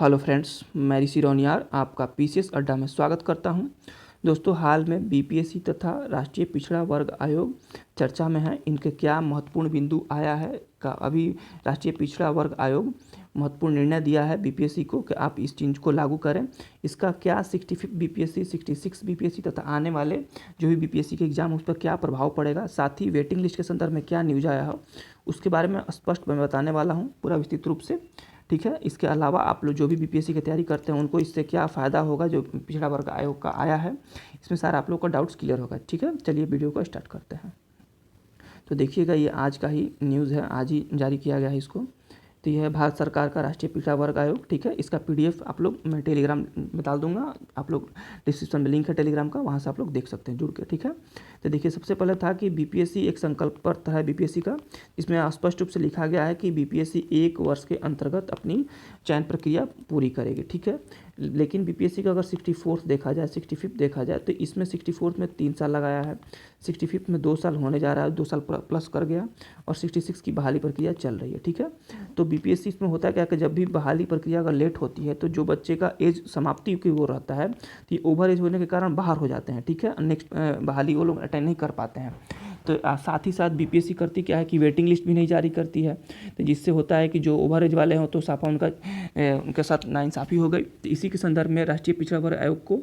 Hello friends, मैं ऋषि रौनियार आपका PCS अड्डा में स्वागत करता हूं। दोस्तों, हाल में बीपीएससी तथा राष्ट्रीय पिछड़ा वर्ग आयोग चर्चा में है। इनके क्या महत्वपूर्ण बिंदु आया है का अभी राष्ट्रीय पिछड़ा वर्ग आयोग महत्वपूर्ण निर्णय दिया है बीपीएससी को कि आप इस चीज़ को लागू करें। इसका क्या 65 बीपीएससी, 66 बीपीएससी तथा आने वाले जो भी बीपीएससी के एग्जाम उस पर क्या प्रभाव पड़ेगा, साथ ही वेटिंग लिस्ट के संदर्भ में क्या न्यूज आया हो, उसके बारे में स्पष्ट मैं बताने वाला हूँ पूरा विस्तृत रूप से। ठीक है। इसके अलावा आप लोग जो भी बीपीएससी की तैयारी करते हैं उनको इससे क्या फ़ायदा होगा जो पिछड़ा वर्ग आयोग का आया है, इसमें सारा आप लोग का डाउट्स क्लियर होगा। ठीक है, चलिए वीडियो को स्टार्ट करते हैं। तो देखिएगा, ये आज का ही न्यूज़ है, आज ही जारी किया गया है इसको। तो यह है भारत सरकार का राष्ट्रीय पिछड़ा वर्ग आयोग। ठीक है, इसका पीडीएफ आप लोग मैं टेलीग्राम में डाल दूंगा, आप लोग डिस्क्रिप्शन में लिंक है टेलीग्राम का, वहाँ से आप लोग देख सकते हैं जुड़ के। ठीक है, तो देखिए, सबसे पहले था कि बीपीएससी एक संकल्प पत्र है बीपीएससी का, इसमें स्पष्ट रूप से लिखा गया है कि बीपीएससी 1 वर्ष के अंतर्गत अपनी चयन प्रक्रिया पूरी करेगी। ठीक है, लेकिन बीपीएससी का अगर 64th देखा जाए, 65th देखा जाए, तो इसमें 64th में 3 साल लगाया है, 65th में 2 साल होने जा रहा है, 2 साल प्लस कर गया, और 66 की बहाली प्रक्रिया चल रही है। ठीक है, तो बीपीएससी इसमें होता है क्या कि जब भी बहाली प्रक्रिया अगर लेट होती है तो जो बच्चे का एज समाप्ति की ओर रहता है तो ये ओवर एज होने के कारण बाहर हो जाते हैं। ठीक है, नेक्स्ट बहाली वो लोग अटेंड नहीं कर पाते हैं। तो साथ ही साथ बीपीएससी करती क्या है कि वेटिंग लिस्ट भी नहीं जारी करती है, तो जिससे होता है कि जो ओवर एज वाले हों तो साफा उनके साथ नाइंसाफ़ी हो गई। तो इसी के संदर्भ में राष्ट्रीय पिछड़ा वर्ग आयोग को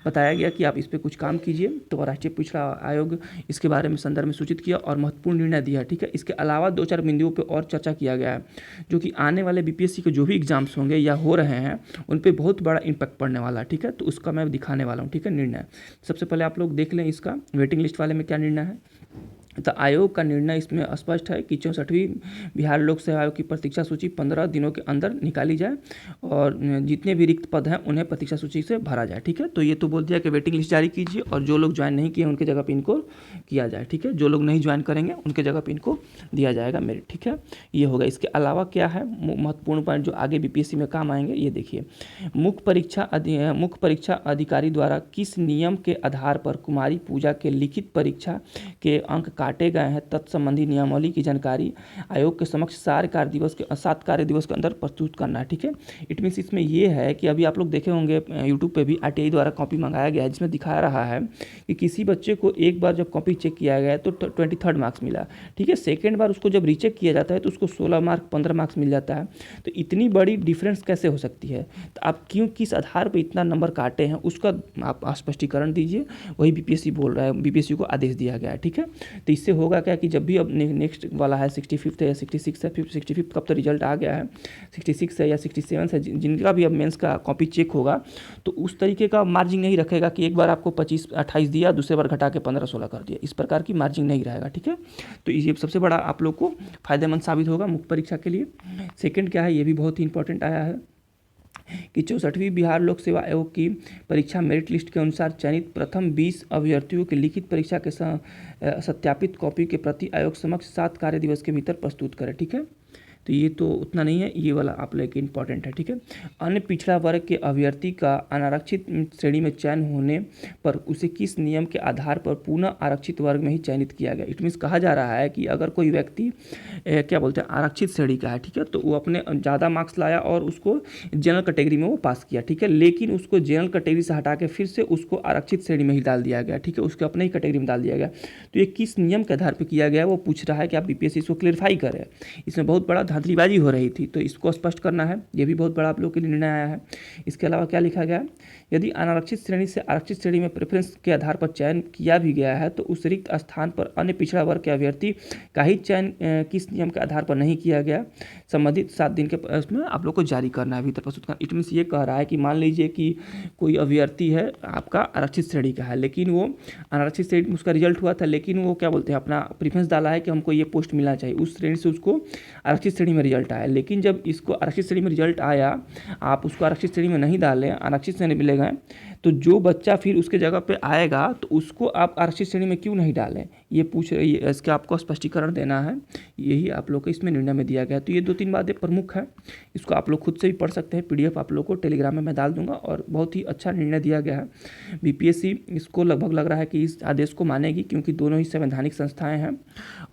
बताया गया कि आप इस पर कुछ काम कीजिए। तो राष्ट्रीय पिछड़ा आयोग इसके बारे में संदर्भ में सूचित किया और महत्वपूर्ण निर्णय दिया। ठीक है, इसके अलावा 2-4 बिंदुओं पर और चर्चा किया गया है जो कि आने वाले बीपीएससी के जो भी एग्जाम्स होंगे या हो रहे हैं उन पर बहुत बड़ा इम्पैक्ट पड़ने वाला है। ठीक है, तो उसका मैं दिखाने वाला हूँ। ठीक है, निर्णय सबसे पहले आप लोग देख लें इसका वेटिंग लिस्ट वाले में क्या निर्णय है। तो आयोग का निर्णय इसमें स्पष्ट है कि 64वीं बिहार लोक सेवा आयोग की प्रतीक्षा सूची 15 दिनों के अंदर निकाली जाए और जितने भी रिक्त पद हैं उन्हें प्रतीक्षा सूची से भरा जाए। ठीक है, तो ये तो बोल दिया कि वेटिंग लिस्ट जारी कीजिए और जो लोग ज्वाइन नहीं किए उनके जगह पे इनको किया जाए। ठीक है, जो लोग नहीं ज्वाइन करेंगे उनके जगह पे इनको दिया जाएगा मेरिट। ठीक है, ये होगा। इसके अलावा क्या है महत्वपूर्ण पॉइंट जो आगे बीपीएससी में काम आएंगे, ये देखिए। मुख्य परीक्षा अधिकारी द्वारा किस नियम के आधार पर कुमारी पूजा के लिखित परीक्षा के अंक काटे गए हैं, तत्संबंधी नियमावली की जानकारी आयोग के समक्ष 7 कार्य दिवस के अंदर प्रस्तुत करना है। ठीक है, इट मीन्स इसमें ये है कि अभी आप लोग देखे होंगे यूट्यूब पे भी आरटीआई द्वारा कॉपी मंगाया गया है जिसमें दिखा रहा है कि किसी बच्चे को एक बार जब कॉपी चेक किया गया तो 23 मार्क्स मिला। ठीक है, सेकेंड बार उसको जब रीचेक किया जाता है तो उसको 16 मार्क 15 मार्क्स मिल जाता है। तो इतनी बड़ी डिफरेंस कैसे हो सकती है, तो आप क्यों किस आधार पर इतना नंबर काटे हैं उसका आप स्पष्टीकरण दीजिए। वही बीपीएससी बोल रहा है, बीपीएससी को आदेश दिया गया है। ठीक है, तो इससे होगा क्या कि जब भी अब नेक्स्ट वाला है 65th है या 66 है, 65th कब तो रिजल्ट आ गया है, 66 है या 67 है, जिनका भी अब मेंस का कॉपी चेक होगा तो उस तरीके का मार्जिन नहीं रखेगा कि एक बार आपको 25-28 दिया, दूसरे बार घटा के 15-16 कर दिया, इस प्रकार की मार्जिन नहीं रहेगा। ठीक है, तो ये सबसे बड़ा आप लोग को फायदेमंद साबित होगा मुख्य परीक्षा के लिए। सेकेंड क्या है, ये भी बहुत ही इंपॉर्टेंट आया है कि 64वीं बिहार लोक सेवा आयोग की परीक्षा मेरिट लिस्ट के अनुसार चयनित प्रथम 20 अभ्यर्थियों की लिखित परीक्षा के सत्यापित कॉपी के प्रति आयोग समक्ष 7 कार्य दिवस के भीतर प्रस्तुत करें। ठीक है, तो ये तो उतना नहीं है, ये वाला आप लोग इम्पॉर्टेंट है। ठीक है, अन्य पिछड़ा वर्ग के अभ्यर्थी का अनारक्षित श्रेणी में चयन होने पर उसे किस नियम के आधार पर पुनः आरक्षित वर्ग में ही चयनित किया गया। इट मीन्स कहा जा रहा है कि अगर कोई व्यक्ति क्या बोलते हैं आरक्षित श्रेणी का है, ठीक है, तो वो अपने ज़्यादा मार्क्स लाया और उसको जनरल कैटेगरी में वो पास किया। ठीक है, लेकिन उसको जनरल कैटेगरी से हटा के फिर से उसको आरक्षित श्रेणी में ही डाल दिया गया। ठीक है, उसके अपने ही कैटेगरी में डाल दिया गया। तो ये किस नियम के आधार पर किया गया वो पूछ रहा है कि आप बीपीएससी इसको क्लियरफाई करें। इसमें बहुत बड़ा धांधलीबाजी हो रही थी तो इसको स्पष्ट करना है, ये भी बहुत बड़ा आप लोग के लिए निर्णय आया है। इसके अलावा क्या लिखा गया, यदि अनारक्षित श्रेणी से आरक्षित श्रेणी में प्रेफरेंस के आधार पर चयन किया भी गया है तो उस रिक्त स्थान पर अन्य पिछड़ा वर्ग के अभ्यर्थी का ही चयन किस नियम के आधार पर नहीं किया गया, संबंधित 7 दिन के उसमें आप लोग को जारी करना है, भीतर प्रस्तुत करना। इट मीन्स ये कह रहा है कि मान लीजिए कि कोई अभ्यर्थी है आपका आरक्षित श्रेणी का है, लेकिन वो अनारक्षित श्रेणी में उसका रिजल्ट हुआ था, लेकिन वो क्या बोलते हैं अपना प्रीफरेंस डाला है कि हमको ये पोस्ट मिलना चाहिए, उस श्रेणी से उसको आरक्षित श्रेणी में रिजल्ट आया। लेकिन जब इसको आरक्षित श्रेणी में रिजल्ट आया, आप उसको आरक्षित श्रेणी में नहीं डालें, आरक्षित श्रेणी मिले गए, तो जो बच्चा फिर उसके जगह पे आएगा तो उसको आप आरक्षित श्रेणी में क्यों नहीं डालें, ये पूछ रही है। इसका आपको स्पष्टीकरण देना है, यही आप लोग को इसमें निर्णय में दिया गया। तो ये 2-3 बातें प्रमुख है, इसको आप लोग खुद से भी पढ़ सकते हैं, पीडीएफ आप लोग को टेलीग्राम में मैं डाल दूंगा और बहुत ही अच्छा निर्णय दिया गया है। बीपीएससी इसको लगभग लग रहा है कि इस आदेश को मानेगी क्योंकि दोनों ही संवैधानिक संस्थाएँ हैं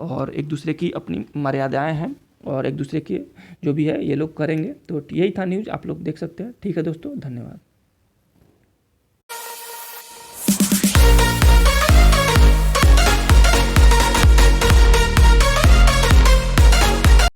और एक दूसरे की अपनी मर्यादाएँ हैं और एक दूसरे के जो भी है ये लोग करेंगे। तो यही था न्यूज़, आप लोग देख सकते हैं। ठीक है दोस्तों, धन्यवाद।